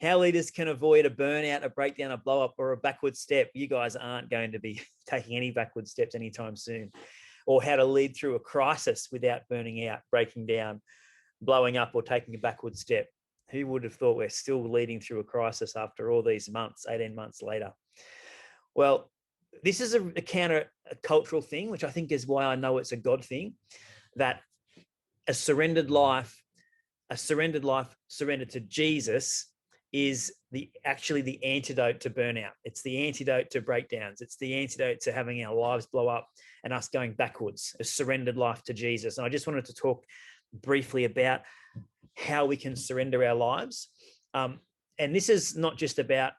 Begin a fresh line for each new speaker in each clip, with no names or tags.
how leaders can avoid a burnout, a breakdown, a blow up, or a backward step. You guys aren't going to be taking any backward steps anytime soon. Or how to lead through a crisis without burning out, breaking down, blowing up, or taking a backward step. Who would have thought we're still leading through a crisis after all these months, 18 months later? Well, this is a counter-cultural thing, which I think is why I know it's a God thing, that a surrendered life surrendered to Jesus is actually the antidote to burnout. It's the antidote to breakdowns. It's the antidote to having our lives blow up and us going backwards, a surrendered life to Jesus. And I just wanted to talk briefly about how we can surrender our lives. And this is not just about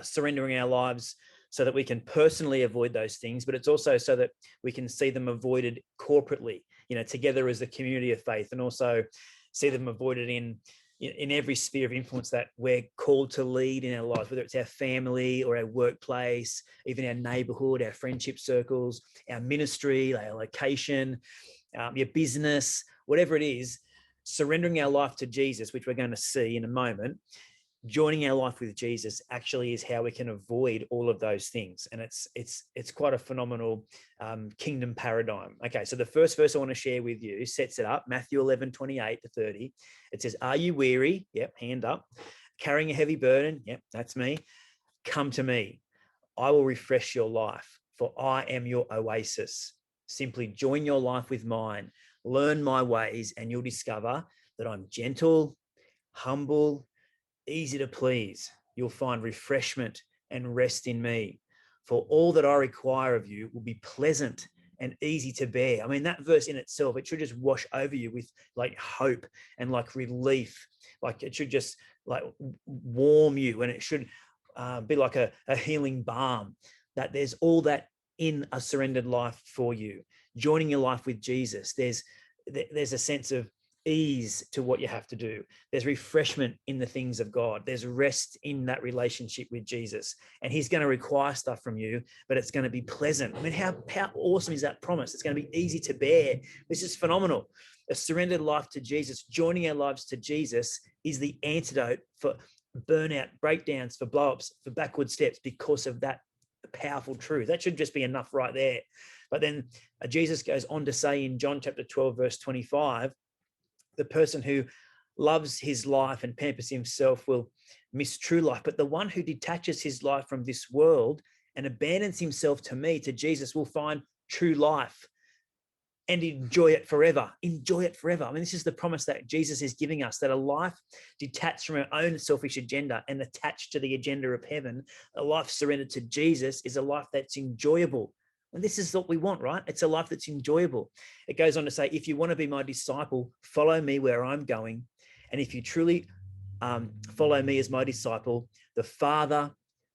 surrendering our lives so that we can personally avoid those things, but it's also so that we can see them avoided corporately, together as a community of faith, and also see them avoided in every sphere of influence that we're called to lead in our lives, whether it's our family or our workplace, even our neighborhood, our friendship circles, our ministry, our location, your business, whatever it is. Surrendering our life to Jesus, which we're going to see in a moment, joining our life with Jesus actually is how we can avoid all of those things. And it's quite a phenomenal kingdom paradigm. Okay, so the first verse I want to share with you sets it up, Matthew 11:28-30. It says, "Are you weary?" Yep, hand up. "Carrying a heavy burden?" Yep, that's me. "Come to me. I will refresh your life, for I am your oasis. Simply join your life with mine. Learn my ways, and you'll discover that I'm gentle, humble, easy to please. You'll find refreshment and rest in me. For all that I require of you will be pleasant and easy to bear." I mean, that verse in itself, it should just wash over you with like hope and like relief. Like it should just like warm you, and it should be like a healing balm, that there's all that in a surrendered life for you. Joining your life with Jesus, there's a sense of ease to what you have to do. There's refreshment in the things of God. There's rest in that relationship with Jesus. And he's going to require stuff from you, but it's going to be pleasant. I mean, how awesome is that promise? It's going to be easy to bear. This is phenomenal. A surrendered life to Jesus, joining our lives to Jesus, is the antidote for burnout, breakdowns, for blow-ups, for backward steps, because of that powerful truth. That should just be enough right there. But then Jesus goes on to say in John chapter 12, verse 25, the person who loves his life and pampers himself will miss true life. But the one who detaches his life from this world and abandons himself to me, to Jesus, will find true life and enjoy it forever. Enjoy it forever. I mean, this is the promise that Jesus is giving us, that a life detached from our own selfish agenda and attached to the agenda of heaven, a life surrendered to Jesus, is a life that's enjoyable. And this is what we want, right? It's a life that's enjoyable. It goes on to say, if you want to be my disciple, follow me where I'm going. And if you truly follow me as my disciple, the Father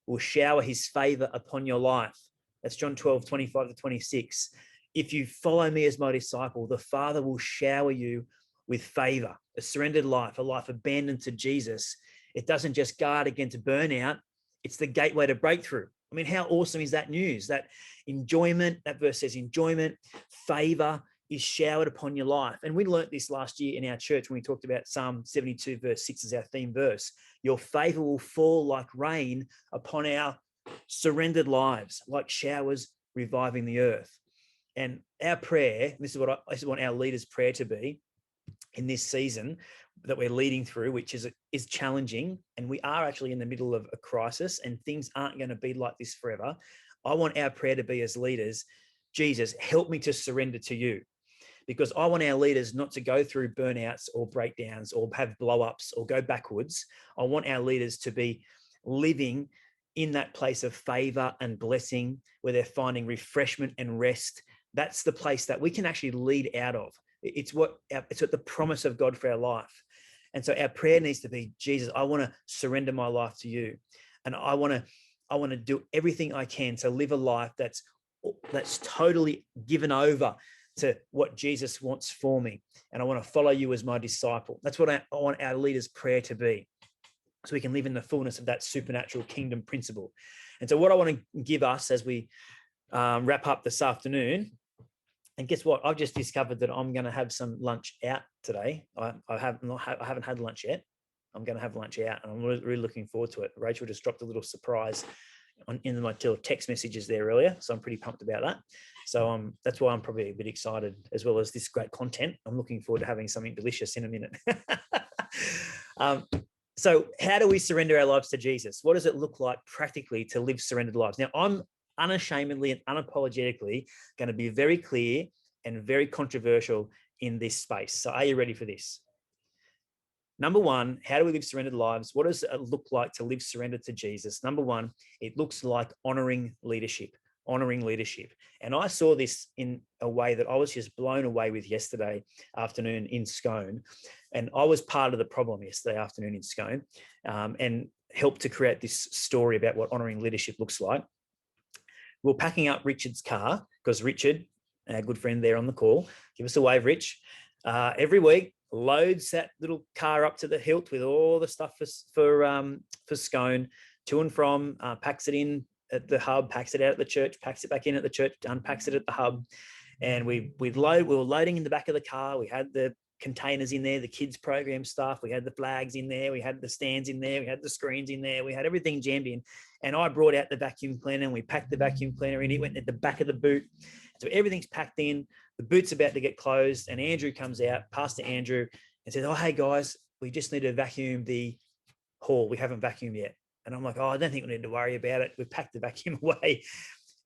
will shower his favor upon your life. That's John 12:25-26. If you follow me as my disciple, the Father will shower you with favor. A surrendered life, a life abandoned to Jesus, it doesn't just guard against burnout, it's the gateway to breakthrough. I mean, how awesome is that news? That enjoyment, that verse says enjoyment, favor is showered upon your life. And we learnt this last year in our church when we talked about Psalm 72, verse 6 as our theme verse. Your favor will fall like rain upon our surrendered lives, like showers reviving the earth. And our prayer, this is what I want our leaders' prayer to be in this season that we're leading through, which is challenging, and we are actually in the middle of a crisis, and things aren't going to be like this forever. I want our prayer to be as leaders, Jesus, help me to surrender to you, because I want our leaders not to go through burnouts or breakdowns or have blow-ups or go backwards. I want our leaders to be living in that place of favor and blessing where they're finding refreshment and rest. That's the place that we can actually lead out of. It's what the promise of God for our life. And so our prayer needs to be, Jesus, I want to surrender my life to you. And I want to do everything I can to live a life that's totally given over to what Jesus wants for me. And I want to follow you as my disciple. That's what I want our leaders' prayer to be, so we can live in the fullness of that supernatural kingdom principle. And so what I want to give us as we wrap up this afternoon, and guess what? I've just discovered that I'm going to have some lunch out today. I haven't had lunch yet. I'm going to have lunch out, and I'm really looking forward to it. Rachel just dropped a little surprise in my text messages there earlier, so I'm pretty pumped about that. So that's why I'm probably a bit excited, as well as this great content. I'm looking forward to having something delicious in a minute. So how do we surrender our lives to Jesus? What does it look like practically to live surrendered lives? Now, I'm unashamedly and unapologetically going to be very clear and very controversial in this space. So are you ready for this? Number one, how do we live surrendered lives? What does it look like to live surrendered to Jesus? Number one, it looks like honoring leadership. And I saw this in a way that I was just blown away with yesterday afternoon in Scone. And I was part of the problem yesterday afternoon in Scone, and helped to create this story about what honoring leadership looks like. We're packing up Richard's car, because Richard, our good friend there on the call, give us a wave, Rich, every week loads that little car up to the hilt with all the stuff for Scone to and from, packs it in at the hub, packs it out at the church, packs it back in at the church, unpacks it at the hub. And we were loading in the back of the car. We had the containers in there, the kids program stuff. We had the flags in there. We had the stands in there. We had the screens in there. We had everything jammed in. And I brought out the vacuum cleaner, and we packed the vacuum cleaner in. It went at the back of the boot. So everything's packed in. The boot's about to get closed. And Andrew comes out, Pastor Andrew, and says, "Oh, hey guys, we just need to vacuum the hall. We haven't vacuumed yet." And I'm like, "Oh, I don't think we need to worry about it. We've packed the vacuum away."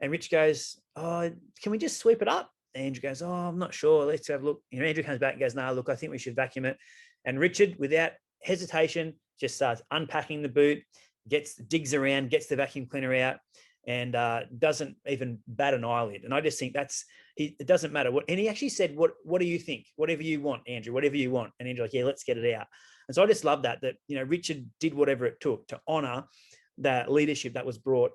And Rich goes, "Oh, can we just sweep it up?" And Andrew goes, "Oh, I'm not sure. Let's have a look." Andrew comes back and goes, "No, look, I think we should vacuum it." And Richard, without hesitation, just starts unpacking the boot, digs around, gets the vacuum cleaner out, and doesn't even bat an eyelid. And I just think it doesn't matter what. And he actually said, "What do you think? Whatever you want, Andrew. Whatever you want." And Andrew's like, "Yeah, let's get it out." And so I just love that Richard did whatever it took to honor that leadership that was brought,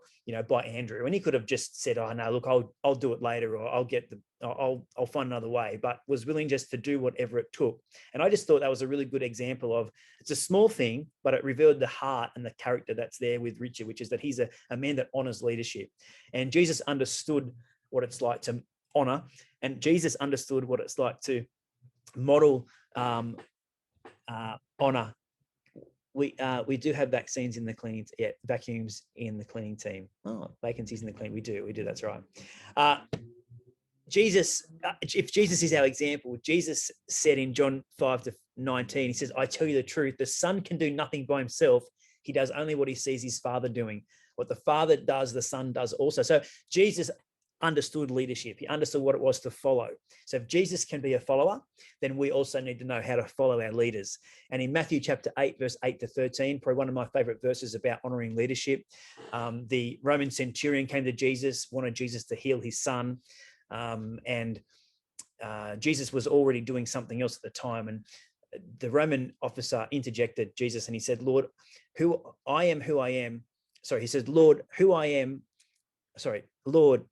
by Andrew. And he could have just said, "Oh no, look, I'll do it later, or I'll find another way," but was willing just to do whatever it took. And I just thought that was a really good example of, it's a small thing, but it revealed the heart and the character that's there with Richard, which is that he's a man that honors leadership. And Jesus understood what it's like to honor, and Jesus understood what it's like to model honor. We do have vaccines in the cleaning, vacuums in the cleaning team. Oh, vacancies in the cleaning. We do. That's right. Jesus, if Jesus is our example, Jesus said in John 5-19, he says, "I tell you the truth, the Son can do nothing by himself. He does only what he sees his Father doing. What the Father does, the Son does also." So Jesus understood leadership. He understood what it was to follow. So if Jesus can be a follower, then we also need to know how to follow our leaders. And in Matthew chapter 8, verse 8-13, probably one of my favorite verses about honoring leadership, the Roman centurion came to Jesus, wanted Jesus to heal his son. And Jesus was already doing something else at the time. And the Roman officer interjected Jesus, and he said, "Lord, who I am." Sorry, he said, "Lord, Lord,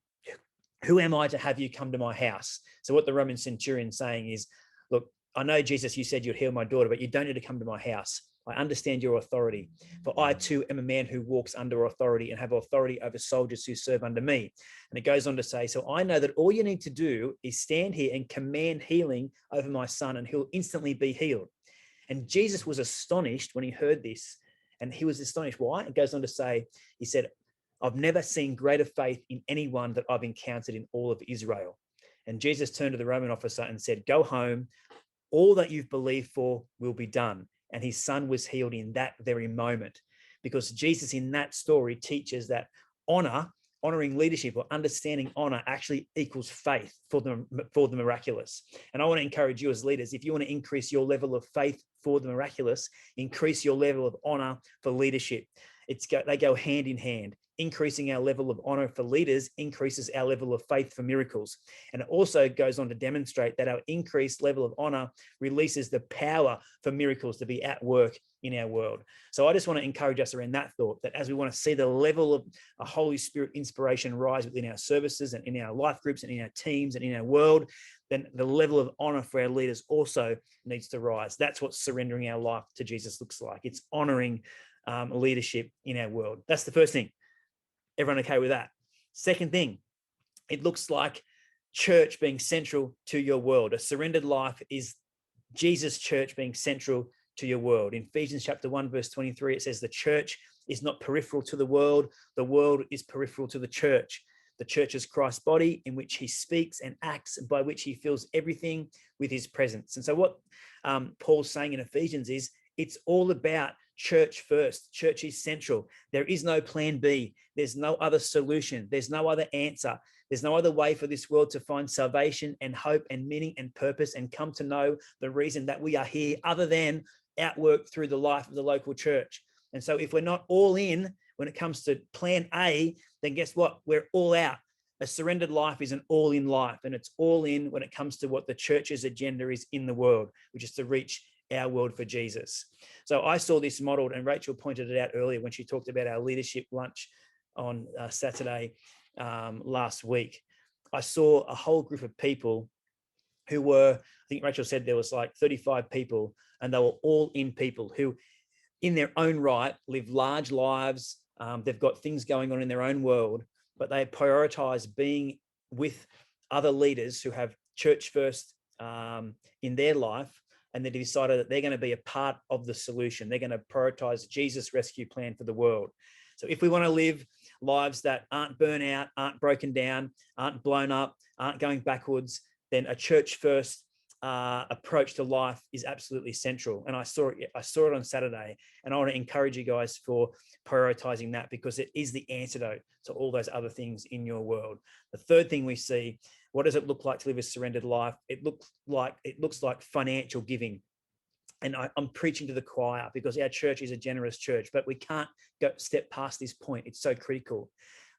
who am I to have you come to my house?" So what the Roman centurion is saying is, "Look, I know, Jesus, you said you'd heal my daughter, but you don't need to come to my house. I understand your authority, for I too am a man who walks under authority and have authority over soldiers who serve under me." And it goes on to say, "So I know that all you need to do is stand here and command healing over my son, and he'll instantly be healed." And Jesus was astonished when he heard this. And he was astonished. Why? It goes on to say, he said, "I've never seen greater faith in anyone that I've encountered in all of Israel." And Jesus turned to the Roman officer and said, "Go home. All that you've believed for will be done." And his son was healed in that very moment, because Jesus in that story teaches that honoring leadership, or understanding honor, actually equals faith for the miraculous. And I want to encourage you as leaders, if you want to increase your level of faith for the miraculous, increase your level of honor for leadership. They go hand in hand. Increasing our level of honor for leaders increases our level of faith for miracles. And it also goes on to demonstrate that our increased level of honor releases the power for miracles to be at work in our world. So I just want to encourage us around that thought, that as we want to see the level of a Holy Spirit inspiration rise within our services and in our life groups and in our teams and in our world, then the level of honor for our leaders also needs to rise. That's what surrendering our life to Jesus looks like. It's honoring leadership in our world. That's the first thing. Everyone okay with that? Second thing, it looks like church being central to your world. A surrendered life is Jesus' church being central to your world. In Ephesians chapter 1, verse 23, it says the church is not peripheral to the world is peripheral to the church. The church is Christ's body in which he speaks and acts, by which he fills everything with his presence. And so what Paul's saying in Ephesians is it's all about church first. Church is central. There is no plan B. There's no other solution. There's no other answer. There's no other way for this world to find salvation and hope and meaning and purpose and come to know the reason that we are here other than outworked through the life of the local church. And so if we're not all in when it comes to plan A, then guess what? We're all out. A surrendered life is an all-in life, and it's all in when it comes to what the church's agenda is in the world, which is to reach our world for Jesus. So I saw this modeled, and Rachel pointed it out earlier when she talked about our leadership lunch on Saturday last week. I saw a whole group of people who were, I think Rachel said there was like 35 people, and they were all in people who in their own right live large lives. They've got things going on in their own world, but they prioritize being with other leaders who have church first in their life. And they decided that they're going to be a part of the solution. They're going to prioritize Jesus' rescue plan for the world. So if we want to live lives that aren't burnt out, aren't broken down, aren't blown up, aren't going backwards, then a church first approach to life is absolutely central. And I saw it on Saturday, and I want to encourage you guys for prioritizing that, because it is the antidote to all those other things in your world. The third thing we see, what does it look like to live a surrendered life? It looks like financial giving. And I'm preaching to the choir because our church is a generous church, but we can't step past this point. It's so critical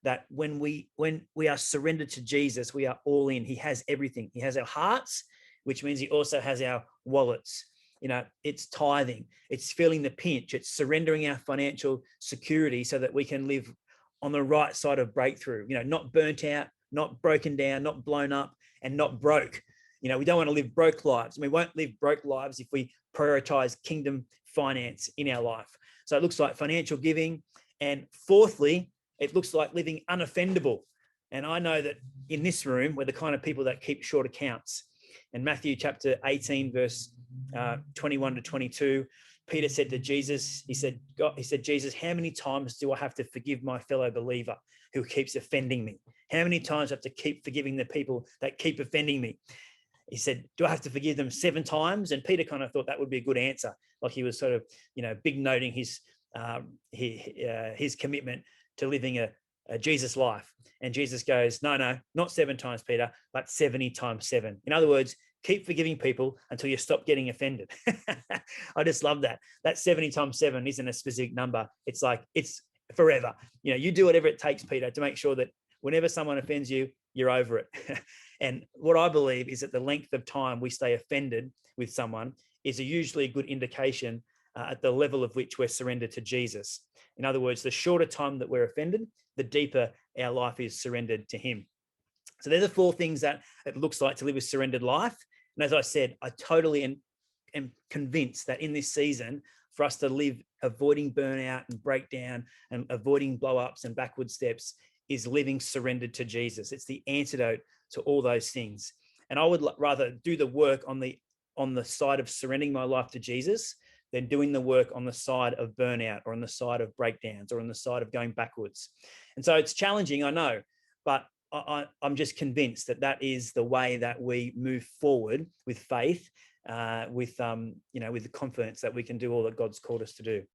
that when we are surrendered to Jesus, we are all in. He has everything. He has our hearts, which means he also has our wallets. It's tithing, it's feeling the pinch, it's surrendering our financial security so that we can live on the right side of breakthrough, not burnt out, not broken down, not blown up, and not broke. We don't want to live broke lives. We won't live broke lives if we prioritize kingdom finance in our life. So it looks like financial giving. And fourthly, it looks like living unoffendable. And I know that in this room, we're the kind of people that keep short accounts. In Matthew chapter 18, verse 21 to 22, Peter said to Jesus, he said, Jesus, how many times do I have to forgive my fellow believer who keeps offending me? How many times do I have to keep forgiving the people that keep offending me? He said, do I have to forgive them 7 times? And Peter kind of thought that would be a good answer. Like he was sort of, big noting his commitment to living a Jesus life. And Jesus goes, no, not 7 times, Peter, but 70 times 7. In other words, keep forgiving people until you stop getting offended. I just love that. That 70 times 7 isn't a specific number. It's like, it's forever. You do whatever it takes, Peter, to make sure that whenever someone offends you, you're over it. And what I believe is that the length of time we stay offended with someone is usually a good indication at the level of which we're surrendered to Jesus. In other words, the shorter time that we're offended, the deeper our life is surrendered to him. So they're the 4 things that it looks like to live a surrendered life. And as I said, I totally am convinced that in this season, for us to live avoiding burnout and breakdown and avoiding blow-ups and backward steps is living surrendered to Jesus. It's the antidote to all those things. And I would rather do the work on the side of surrendering my life to Jesus than doing the work on the side of burnout or on the side of breakdowns or on the side of going backwards. And so it's challenging, I know, but I'm just convinced that is the way that we move forward with faith, with the confidence that we can do all that God's called us to do.